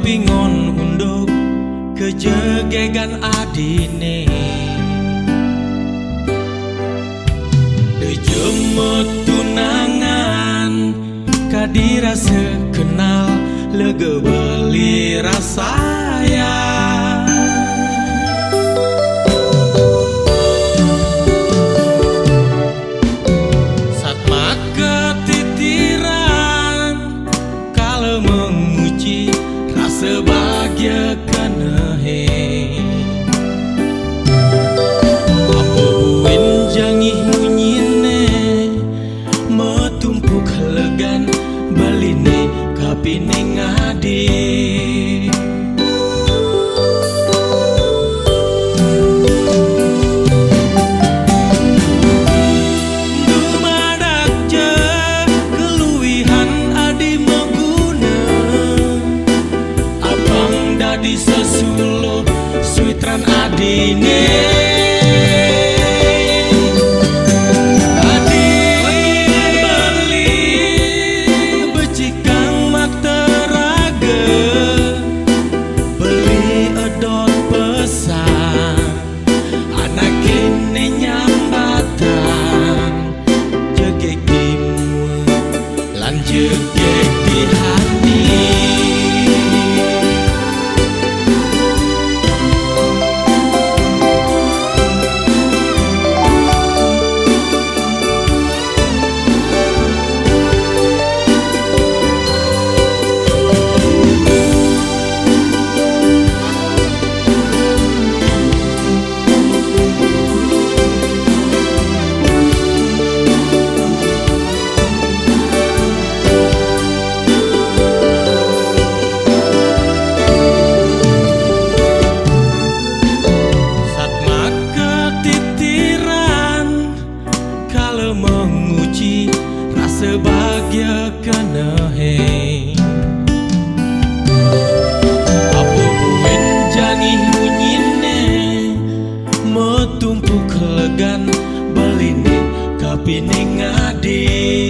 pingon unduk kejegegan adine dejemut tunangan kadirasa kenal lege beli rasaya satma ketitiran kalau menguji rasa bahagia kenehe apa buin jangi munyine metumpuk legan baline kapine ngadi dumadak je keluwihan adi meguna abang dadi sesulo suitran adine jegek di hati menguji rasa bahagia kenehe apa buin jangi munyine metumpuk legan baline kapine ngadi